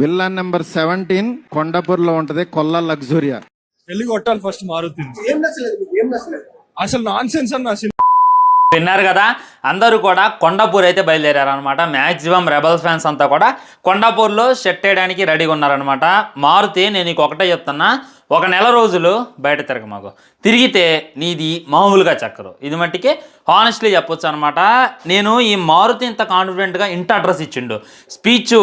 Villa number 17 కొండాపూర్లో ఉంటది, కొల్లా లగ్జూరియా. వెళ్ళి కొట్టాలి ఫస్ట్ మారుతుంది. అసలు నాన్ సెన్స్ అన్న. విన్నారు కదా, అందరూ కూడా కొండాపూర్ అయితే బయలుదేరారు అనమాట. మ్యాక్సిమం రెబల్స్ ఫ్యాన్స్ అంతా కూడా కొండాపూర్లో సెట్ వేయడానికి రెడీగా ఉన్నారనమాట. మారుతి నేను నీకు ఒకటే చెప్తున్నా, ఒక నెల రోజులు బయట తిరగ మాకు తిరిగితే నీది మామూలుగా చక్కరు. ఇది మట్టికి హానెస్ట్లీ చెప్పొచ్చు అనమాట. నేను ఈ మారుతి ఇంత కాన్ఫిడెంట్గా ఇంత అడ్రస్ ఇచ్చిండు, స్పీచ్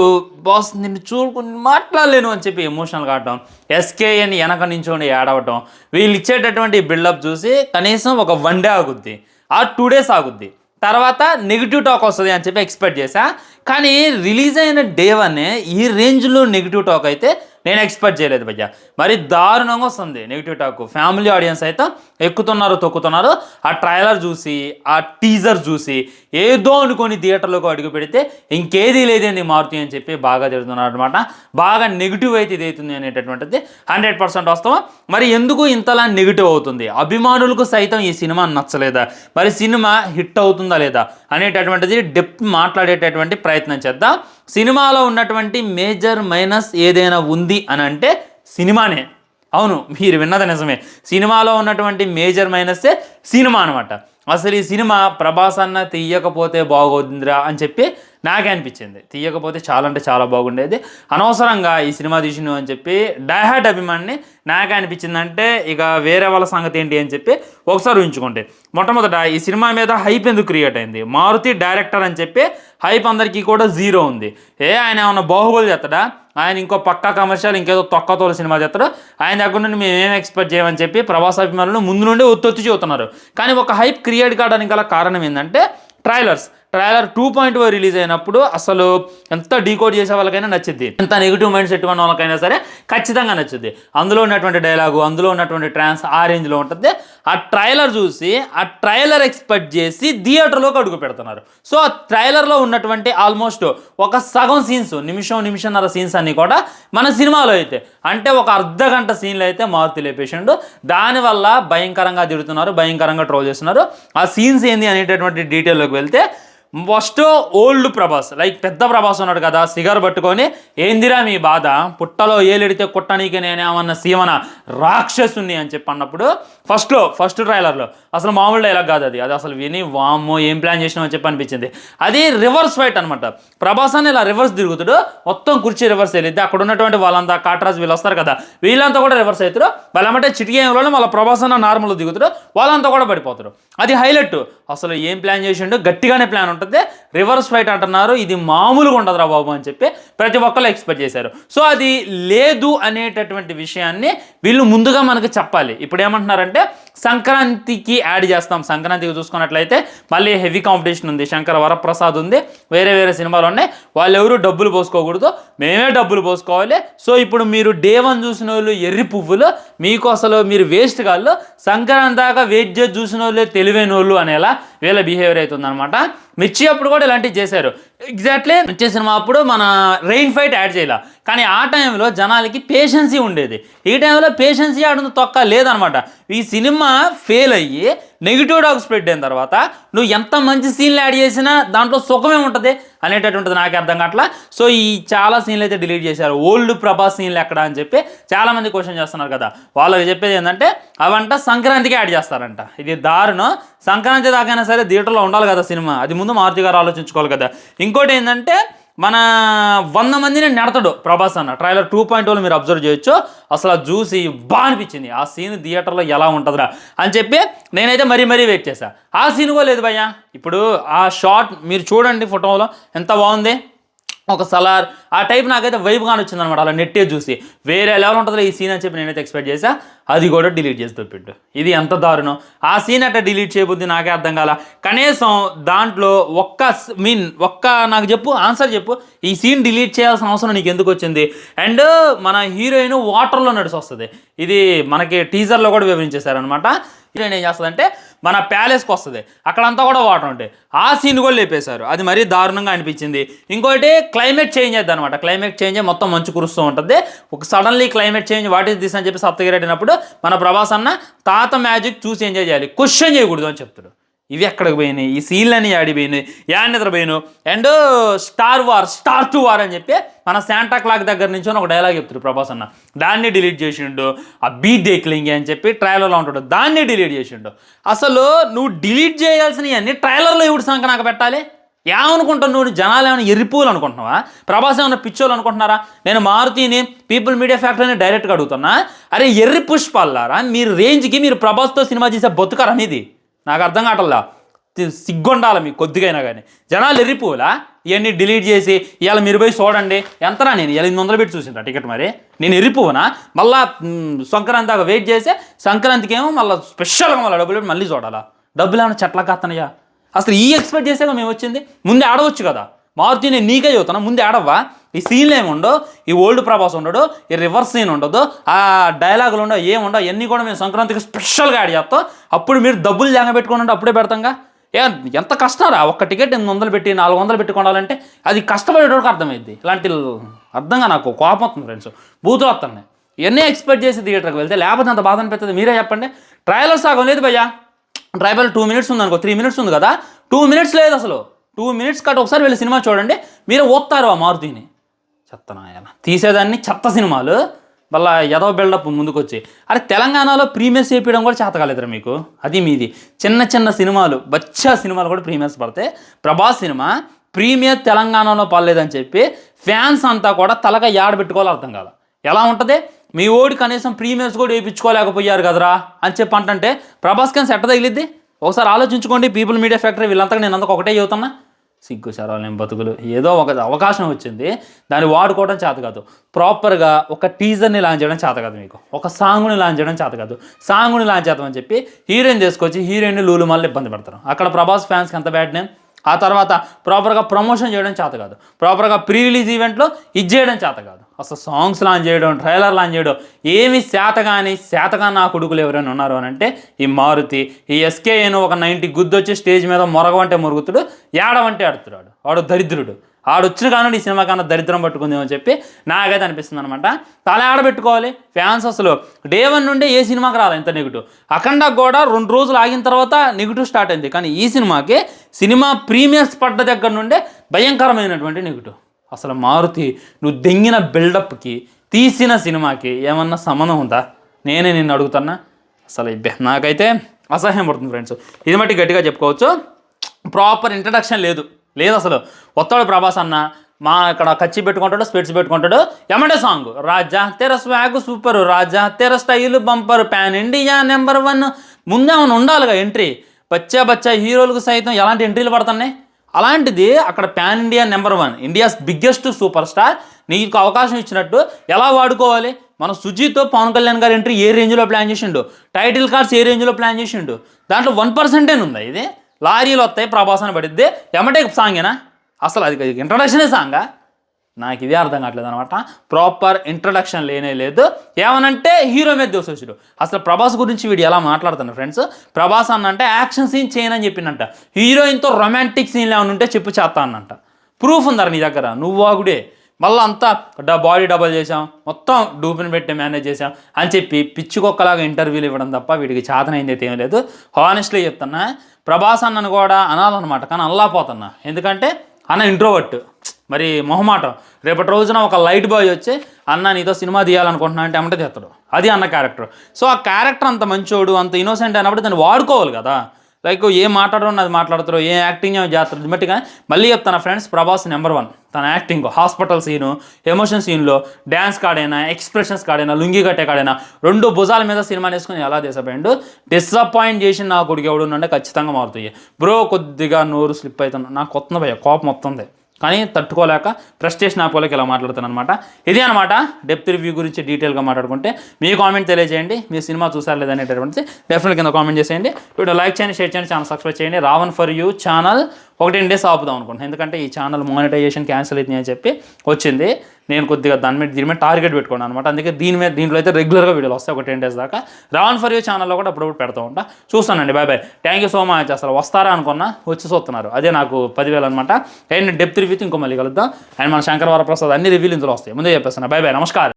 బాస్ నిన్ను చూడుకుని మాట్లాడలేను అని చెప్పి ఎమోషనల్ కావటం, ఎస్కేఎన్ వెనక నించోండి ఏడవటం, వీళ్ళు ఇచ్చేటటువంటి బిల్డప్ చూసి కనీసం ఒక 1 డే ఆగుద్ది, ఆ 2 డేస్ ఆగుద్ది, తర్వాత నెగిటివ్ టాక్ వస్తుంది అని చెప్పి ఎక్స్పెక్ట్ చేశా. కానీ రిలీజ్ అయిన డే 1 ఈ రేంజ్లో నెగిటివ్ టాక్ అయితే నేను ఎక్స్పెక్ట్ చేయలేదు భయ్య. మరి దారుణంగా వస్తుంది నెగిటివ్ టాక్. ఫ్యామిలీ ఆడియన్స్ అయితే ఎక్కుతున్నారు తొక్కుతున్నారు. ఆ ట్రైలర్ చూసి ఆ టీజర్ చూసి ఏదో అనుకొని థియేటర్లోకి అడుగు పెడితే ఇంకేది లేదేంది మారుతి అని చెప్పి బాగా తిడుతున్నారు అనమాట. బాగా నెగిటివ్ అయితే ఇది అవుతుంది అనేటటువంటిది 100% వాస్తవం. మరి ఎందుకు ఇంతలా నెగిటివ్ అవుతుంది? అభిమానులకు సైతం ఈ సినిమా నచ్చలేదా? మరి సినిమా హిట్ అవుతుందా లేదా అనేటటువంటిది డెప్త్ మాట్లాడేటటువంటి ప్రయత్నం చేద్దాం. సినిమాలో ఉన్నటువంటి మేజర్ మైనస్ ఏదైనా ఉంది అని అంటే సినిమానే. అవును, మీరు విన్నది నిజమే. సినిమాలో ఉన్నటువంటి మేజర్ మైనస్సే సినిమా అనమాట. అసలు ఈ సినిమా ప్రభాస్ అన్న తీయకపోతే బాగోతుందిరా అని చెప్పి నాకే అనిపించింది. తీయకపోతే చాలా అంటే చాలా బాగుండేది, అనవసరంగా ఈ సినిమా తీసిను అని చెప్పి డైహార్ట్ అభిమాన్ని నాకే అనిపించింది. అంటే ఇక వేరే వాళ్ళ సంగతి ఏంటి అని చెప్పి ఒకసారి ఊహించుకోండి. మొట్టమొదట ఈ సినిమా మీద హైప్ ఎందుకు క్రియేట్ అయింది? మారుతి డైరెక్టర్ అని చెప్పి హైప్ అందరికీ కూడా 0 ఉంది. ఆయన ఏమన్నా బాహుబలి చేస్తాడా? ఆయన ఇంకో పక్కా కమర్షియల్ ఇంకేదో తొక్కతోల సినిమా చేస్తాడు. ఆయన దగ్గర నుండి మేమేం ఎక్స్పెక్ట్ చేయమని చెప్పి ప్రభాస్ అభిమానులు ముందు నుండి ఒత్తొత్తి చూస్తున్నారు. కానీ ఒక హైప్ క్రియేట్ కావడానికి గల కారణం ఏంటంటే ట్రైలర్ 2.0 రిలీజ్ అయినప్పుడు అసలు ఎంత డీకోడ్ చేసే వాళ్ళకైనా నచ్చుద్ది, ఎంత నెగిటివ్ మైండ్ సెట్ ఉన్న వాళ్ళకైనా సరే ఖచ్చితంగా నచ్చుద్ది. అందులో ఉన్నటువంటి డైలాగు, అందులో ఉన్నటువంటి ట్రాన్స్ ఆ రేంజ్లో ఉంటుంది. ఆ ట్రైలర్ చూసి ఆ ట్రైలర్ ఎక్స్పెక్ట్ చేసి థియేటర్లోకి అడుగు పెడుతున్నారు. సో ఆ ట్రైలర్లో ఉన్నటువంటి ఆల్మోస్ట్ ఒక సగం సీన్స్, నిమిషంన్నర సీన్స్ అన్నీ కూడా మన సినిమాలో అయితే అంటే ఒక అర్ధగంట సీన్లు అయితే మారుతి లేపేసిండు. దానివల్ల భయంకరంగా తిడుతున్నారు, భయంకరంగా ట్రోల్ చేస్తున్నారు. ఆ సీన్స్ ఏంది అనేటటువంటి డీటెయిల్లోకి వెళ్తే, ఫస్ట్ ఓల్డ్ ప్రభాస్, లైక్ పెద్ద ప్రభాస్ ఉన్నాడు కదా, సిగర్ పట్టుకొని ఏందిరా మీ బాధ, పుట్టలో ఏలెడితే కుట్టనీకి నేనేమన్నా సీమన రాక్షసుని అని చెప్పి అన్నప్పుడు ఫస్ట్ ట్రైలర్లో అసలు మామూలు డైలాగ్ కాదు అది అసలు విని వామ్మో ఏం ప్లాన్ చేసినాం అని చెప్పి అనిపించింది. అది రివర్స్ ఫైట్ అనమాట. ప్రభాస్ అని ఇలా రివర్స్ తిరుగుతాడు, మొత్తం కుర్చీ రివర్స్ వెళ్ళిద్ది. అక్కడ ఉన్నటువంటి వాళ్ళంతా కాట్రాజ్ వీళ్ళు వస్తారు కదా, వీళ్ళంతా కూడా రివర్స్ అవుతారు. వాళ్ళమంటే చిటికేయంలోనే వాళ్ళ ప్రభాస్ అన్న నార్మల్ దిగుతాడు, వాళ్ళంతా కూడా పడిపోతారు. అది హైలైట్. అసలు ఏం ప్లాన్ చేసిండో గట్టిగానే ప్లాన్ ఉంటుంది. రివర్స్ ఫైట్ అంటున్నారు, ఇది మామూలుగా ఉండదురా బాబు అని చెప్పి ప్రతి ఒక్కరు ఎక్స్పెక్ట్ చేశారు. సో అది లేదు అనేటటువంటి విషయాన్ని వీళ్ళు ముందుగా మనకు చెప్పాలి. ఇప్పుడు ఏమంటున్నారంటే సంక్రాంతికి యాడ్ చేస్తాం. సంక్రాంతికి చూసుకున్నట్లయితే మళ్ళీ హెవీ కాంపిటీషన్ ఉంది, శంకర వరప్రసాద్ ఉంది, వేరే సినిమాలు ఉన్నాయి. వాళ్ళు ఎవరు డబ్బులు పోసుకోకూడదు, మేమే డబ్బులు పోసుకోవాలి. సో ఇప్పుడు మీరు డే 1 చూసిన వాళ్ళు ఎర్రి పువ్వులు, మీకు అసలు మీరు వేస్ట్ కాళ్ళు, సంక్రాంతి దాకా వెయిట్ చేసి చూసిన వాళ్ళే తెలివైన వాళ్ళు అనేలా వీళ్ళ బిహేవియర్ అవుతుందన్నమాట. మిర్చి అప్పుడు కూడా ఇలాంటివి చేశారు. ఎగ్జాక్ట్లీ మిర్చి సినిమా అప్పుడు మన రెయిన్ ఫైట్ యాడ్ చేయాల, కానీ ఆ టైంలో జనాలకి పేషెన్సీ ఉండేది. ఈ టైంలో పేషెన్సీ ఆడుంది తొక్క లేదనమాట. ఈ సినిమా ఫెయిల్ అయ్యి నెగిటివ్ టాక్ స్ప్రెడ్ అయిన తర్వాత నువ్వు ఎంత మంచి సీన్లు యాడ్ చేసినా దాంట్లో సుఖమే ఉంటుంది అనేటటువంటిది నాకు అర్థం కావట్లా. సో ఈ చాలా సీన్లు అయితే డిలీట్ చేశారు. ఓల్డ్ ప్రభాస్ సీన్లు ఎక్కడ అని చెప్పి చాలామంది క్వశ్చన్ చేస్తున్నారు కదా. వాళ్ళకి చెప్పేది ఏంటంటే అవంట సంక్రాంతికి యాడ్ చేస్తారంట. ఇది దారుణం. సంక్రాంతి దాకైనా సరే థియేటర్లో ఉండాలి కదా సినిమా, అది ముందు మారుతి గారు ఆలోచించుకోవాలి కదా. ఇంకోటి ఏంటంటే మన 100 మందిని నెడతాడు ప్రభాస్ అన్న. ట్రైలర్ 2.0 మీరు అబ్జర్వ్ చేయొచ్చు. అసలు అది చూసి బాగా అనిపించింది, ఆ సీన్ థియేటర్లో ఎలా ఉంటుందిరా అని చెప్పి నేనైతే మరీ వెయిట్ చేశా. ఆ సీన్ కూడా లేదు భయ్యా. ఇప్పుడు ఆ షాట్ మీరు చూడండి, ఫోటోలో ఎంత బాగుంది. ఒక సలార్ ఆ టైప్ నాకైతే వైబ్గా వచ్చింది అనమాట. అలా నెట్టే చూసి వేరే లెవెల్ ఉంటుందో ఈ సీన్ అని చెప్పి నేనైతే ఎక్స్పెక్ట్ చేశా. అది కూడా డిలీట్ చేసి తప్పిండు. ఇది ఎంత దారుణం. ఆ సీన్ అట్లా డిలీట్ చేయబుద్ది నాకే అర్థం కాల. కనీసం దాంట్లో ఒక్క నాకు చెప్పు, ఆన్సర్ చెప్పు, ఈ సీన్ డిలీట్ చేయాల్సిన అవసరం నీకు ఎందుకు వచ్చింది? అండ్ మన హీరోయిన్ వాటర్లో నడిచి వస్తుంది. ఇది మనకి టీజర్లో కూడా వివరించేశారనమాట. హీరోయిన్ ఏం చేస్తుందంటే మన ప్యాలెస్కి వస్తుంది, అక్కడంతా కూడా వాటర్ ఉంటాయి. ఆ సీన్ కూడా లేపేశారు. అది మరీ దారుణంగా అనిపించింది. ఇంకోటి క్లైమేట్ చేంజ్ అవుతుంది అనమాట. క్లైమేట్ చేంజ్ మొత్తం మంచు కురుస్తూ ఉంటుంది. ఒక suddenly climate change what is this అని చెప్పి సప్తగిరి అడిగినప్పుడు మన ప్రభాస్ అన్న తాత మ్యాజిక్ చూసి ఎంజాయ్ చేయాలి, క్వశ్చన్ చేయకూడదు అని చెప్తాడు. ఇవి ఎక్కడికి పోయినాయి, ఈ సీన్లన్నీ ఆడిపోయినాయి, నిద్రపోయినావు. అండ్ స్టార్ 2 వార్ అని చెప్పి మన శాంటా క్లాక్ దగ్గర నుంచి ఒక డైలాగ్ చెప్తారు ప్రభాస్ అన్న, దాన్ని డిలీట్ చేసిండు. ఆ బీ దేక్లింగ్ అని చెప్పి ట్రైలర్లో ఉంటాడు, దాన్ని డిలీట్ చేసిండు. అసలు నువ్వు డిలీట్ చేయాల్సినవి అన్ని ట్రైలర్లో ఎవడు సంక నాకు పెట్టాలి? ఏమనుకుంటావు నువ్వు? జనాలు ఏమైనా ఎర్రిపోలు అనుకుంటున్నావా? ప్రభాస్ ఏమైనా పిచ్చోలు అనుకుంటున్నారా? నేను మారుతిని పీపుల్ మీడియా ఫ్యాక్టరీని డైరెక్ట్గా అడుగుతున్నా, అరే ఎర్రి పుష్పాలారా, మీరు రేంజ్కి మీరు ప్రభాస్తో సినిమా చేసే బతుకారు అనేది నాకు అర్థం కావట్లా. సిగ్గుండాలి మీకు కొద్దిగైనా కానీ. జనాలు ఎర్రిపోలా ఇవన్నీ డిలీట్ చేసి ఇవాళ మీరు పోయి చూడండి ఎంతరా, నేను 800 పెట్టి చూసిండ్రా టికెట్, మరి నేను ఎర్రిపోవనా? మళ్ళా సంక్రాంతి దాకా వెయిట్ చేస్తే సంక్రాంతికి ఏమో మళ్ళీ స్పెషల్గా మళ్ళీ డబ్బులు పెట్టి మళ్ళీ చూడాలా? డబ్బులు ఏమైనా చెట్ల కాత్తనయ్యా? అసలు ఈ ఎక్స్పెక్ట్ చేసాక మేము వచ్చింది, ముందే ఆడవచ్చు కదా. మారుతి నేను నీకే చెబుతున్నా, ముందే ఆడవ్వా? ఈ సీన్లు ఏముండో, ఈ ఓల్డ్ ప్రభాస్ ఉండడు, ఈ రివర్స్ సీన్ ఉండదు, ఆ డైలాగులు ఉండవు, ఏముండవు, ఇవన్నీ కూడా మేము సంక్రాంతికి స్పెషల్గా యాడ్ చేస్తాం. అప్పుడు మీరు డబ్బులు జాగ పెట్టుకుని అప్పుడే పెడతాంగా. ఎంత కష్టం రా, ఒక్క టికెట్ 800 పెట్టి 400 పెట్టి కొనాలంటే అది కష్టపడేటోడికి అర్థమైంది. ఇలాంటి అర్థంగా నాకు కోపం వస్తుంది ఫ్రెండ్స్, బూతులు వస్తున్నాయి. ఇవన్నీ ఎక్స్పెక్ట్ చేసి థియేటర్కి వెళ్తే లేకపోతే అంత బాధ అనిపిస్తుంది. మీరే చెప్పండి. ట్రయల్ సాగం లేదు భయ్యా, ట్రైబల్ 2 minutes ఉంది అనుకో, 3 minutes ఉంది కదా, 2 minutes లేదు అసలు. 2 minutes కట్ ఒకసారి వెళ్ళి సినిమా చూడండి, మీరే ఓత్తారు ఆ మారుతిని. చెత్తనాయన తీసేదాన్ని చెత్త సినిమాలు, మళ్ళీ ఏదో బిల్డప్ ముందుకు వచ్చి. అరే తెలంగాణలో ప్రీమియర్స్ చేయించడం కూడా చేత కాలేదురా మీకు. అది మీది చిన్న చిన్న సినిమాలు, బచ్చా సినిమాలు కూడా ప్రీమియర్స్ పడితే, ప్రభాస్ సినిమా ప్రీమియర్ తెలంగాణలో పడలేదని చెప్పి ఫ్యాన్స్ అంతా కూడా తలగా పెట్టుకోవాలి అర్థం కాదు. ఎలా ఉంటుంది? మీ ఓడి కనీసం ప్రీమియర్స్ కూడా వేయించుకోలేకపోయారు కదరా అని చెప్పి అంటే ప్రభాస్ కానీ సెట్ తగిలిద్ది. ఒకసారి ఆలోచించుకోండి. పీపుల్ మీడియా ఫ్యాక్టరీ వీళ్ళంతా నేను అందుకు ఒకటే చెబుతున్నా, సిగ్గు సరాలు నేను బతుకులు. ఏదో ఒక అవకాశం వచ్చింది, దాన్ని వాడుకోవడం చేత కాదు. ప్రాపర్గా ఒక టీజర్ని లాంచ్ చేయడం చేత కాదు మీకు, ఒక సాంగ్ని లాంచ్ చేయడం చేత కాదు. సాంగ్ని లాంచ్ చేద్దామని చెప్పి హీరోయిన్ తీసుకొచ్చి హీరోయిన్ని లూలు మళ్ళీ ఇబ్బంది పెడతారు. అక్కడ ప్రభాస్ ఫ్యాన్స్కి ఎంత బ్యాడ్ నేమ్. ఆ తర్వాత ప్రాపర్గా ప్రమోషన్ చేయడం చేత కాదు, ప్రాపర్గా ప్రీ రిలీజ్ ఈవెంట్లో ఇది చేయడం చేత కాదు. అసలు సాంగ్స్ లాంచ్ చేయడం, ట్రైలర్ లాంచ్ చేయడం ఏమి శాతగా నా కొడుకులు ఎవరైనా ఉన్నారు అని అంటే ఈ మారుతి, ఈ ఎస్కేఏను ఒక 90 గుద్దొచ్చి స్టేజ్ మీద మొరగవంటే మురుగుతుడు, ఏడవంటే ఆడుతున్నాడు, వాడు దరిద్రుడు. ఆడొచ్చిన కానీ ఈ సినిమా కన్నా దరిద్రం పట్టుకుందేమని చెప్పి నాకైతే అనిపిస్తుంది అనమాట. తల ఆడబెట్టుకోవాలి ఫ్యాన్స్. అసలు డే 1 నుండే ఏ సినిమాకి రాలి ఇంత నెగిటివ్. అఖండ కూడా 2 రోజులు ఆగిన తర్వాత నెగిటివ్ స్టార్ట్ అయింది, కానీ ఈ సినిమాకి సినిమా ప్రీమియర్స్ పడ్డ దగ్గర నుండే భయంకరమైనటువంటి నెగిటివ్. అసలు మారుతి నువ్వు దెంగిన బిల్డప్కి తీసిన సినిమాకి ఏమన్నా సంబంధం ఉందా? నేనే నిన్ను అడుగుతున్నా. అసలు నాకైతే అసహ్యం పడుతుంది ఫ్రెండ్స్. ఇది మట్టి గట్టిగా చెప్పుకోవచ్చు. ప్రాపర్ ఇంట్రడక్షన్ లేదు అసలు. వస్తాడు ప్రభాస్ అన్న, మా ఇక్కడ కచ్చి పెట్టుకుంటాడు, స్పెట్స్ పెట్టుకుంటాడు, ఎమ్మటే సాంగ్ రాజా తెర స్వాగ్ సూపర్, రాజా తెర style bumper, pan India number 1. ముందే ఏమైనా ఉండాలిగా ఎంట్రీ. బచ్చా హీరోలకు సైతం ఎలాంటి ఎంట్రీలు పడుతున్నాయి. అలాంటిది అక్కడ pan India number 1, India's biggest super star, నీకు అవకాశం ఇచ్చినట్టు ఎలా వాడుకోవాలి? మన సుజీత్తో పవన్ కళ్యాణ్ గారి ఎంట్రీ ఏ రేంజ్లో ప్లాన్ చేసిండు, టైటిల్ కార్డ్స్ ఏ రేంజ్లో ప్లాన్ చేసిండు, దాంట్లో 1% ఉందా? ఇది లారీలు వస్తాయి, ప్రభాస్ అని పడిద్ది, ఎమ్మటే సాంగేనా? అసలు అది ఇంట్రడక్షనే సాంగా? నాకు ఇదే అర్థం కావట్లేదు అనమాట. ప్రాపర్ ఇంట్రడక్షన్ లేనే లేదు. ఏమనంటే హీరో మీద దోసొచ్చుడు. అసలు ప్రభాస్ గురించి వీడు ఎలా మాట్లాడుతున్నాడు ఫ్రెండ్స్. ప్రభాస్ అన్నంటే యాక్షన్ సీన్ చేయనని చెప్పిందంట, హీరోయిన్తో రొమాంటిక్ సీన్లు ఏమైనా ఉంటే చెప్పు చేస్తా అన్నంట. ప్రూఫ్ ఉందరా నీ దగ్గర? నువ్వు ఆగుడే మళ్ళీ అంతా బాడీ డబల్ చేసాం, మొత్తం డూపిని పెట్టి మేనేజ్ చేసాం అని చెప్పి పిచ్చికొక్కలాగా ఇంటర్వ్యూలు ఇవ్వడం తప్ప వీడికి చేతనైంది అయితే ఏం లేదు. హానెస్ట్లీ చెప్తున్నా, ప్రభాస్ అన్నను కూడా అనాలన్నమాట, కానీ అల్లాపోతున్నా. ఎందుకంటే అన్న ఇంట్రోవర్ట్, మరి మొహమాటం. రేపటి రోజున ఒక లైట్ బాయ్ వచ్చి అన్న నీతో సినిమా తీయాలనుకుంటున్నా అంటే అమ్మటే తెస్తాడు. అది అన్న క్యారెక్టర్. సో ఆ క్యారెక్టర్ అంత మంచోడు, అంత ఇన్నోసెంట్ అయినప్పుడు దాన్ని వాడుకోవాలి కదా. లైక్ ఏం మాట్లాడడం అది మాట్లాడుతారు, ఏం యాక్టింగ్ ఏమో చేస్తారు. బట్టిగా మళ్ళీ చెప్తాను ఫ్రెండ్స్, ప్రభాస్ నెంబర్ 1. తన యాక్టింగ్, హాస్పిటల్ సీను, ఎమోషన్ సీన్లో, డ్యాన్స్ కాడైనా, ఎక్స్ప్రెషన్స్ కాడైనా, లుంగి కట్టే కాడైనా 2 భుజాల మీద సినిమా వేసుకుని ఎలా దేశపోయిండు. డిసప్పాయింట్ చేసి నా కొడుకు ఎవడునంటే ఖచ్చితంగా మారుతాయి. బ్రో కొద్దిగా నోరు స్లిప్ అవుతుంది, నాకు కొత్త భయ కోపం వస్తుంది, కానీ తట్టుకోలేక ఫ్రస్ట్రేషన్ ఆపోలేక ఇలా మాట్లాడుతాను అనమాట. ఇది అనమాట డెప్త్ రివ్యూ గురించి డీటెయిల్గా మాట్లాడుకుంటే. మీ కామెంట్ తెలియజేయండి, మీ సినిమా చూసారు లేదనేటటువంటి డెఫినెట్ కింద కామెంట్ చేసేయండి. వీడియో లైక్ చేయండి, షేర్ చేయండి, ఛానల్ సబ్స్క్రైబ్ చేయండి. Ravan for you channel 10 days ఆపుదాం అనుకుంటున్నాను, ఎందుకంటే ఈ ఛానల్ మానిటైజేషన్ క్యాన్సిల్ అవుతుంది అని చెప్పి వచ్చింది. నేను కొద్దిగా దీని మీద టార్గెట్ పెట్టుకున్నాను అనమాట. అందుకే దీంట్లో అయితే రెగ్యులర్గా వీడియోలు వస్తాయి ఒక 10 days దాకా. రావణ్ ఫర్ యూ ఛానల్లో కూడా అప్పుడప్పుడు పెడతా ఉంటా. చూస్తానండి. Bye. Thank you so much. అసలు వస్తారా అనుకున్నా, వచ్చి చూస్తున్నారు, అదే నాకు 10,000 అనమాట. అండ్ డెప్త్ రివ్యూతో ఇంకో మళ్ళీ కలుద్దాం. అండ్ మన శంకర్ వరప్రసాద్ అన్ని రివ్యూలు ఇందులో వస్తాయి, ముందే చెప్పేస్తున్నా. బాయ్, నమస్కారం.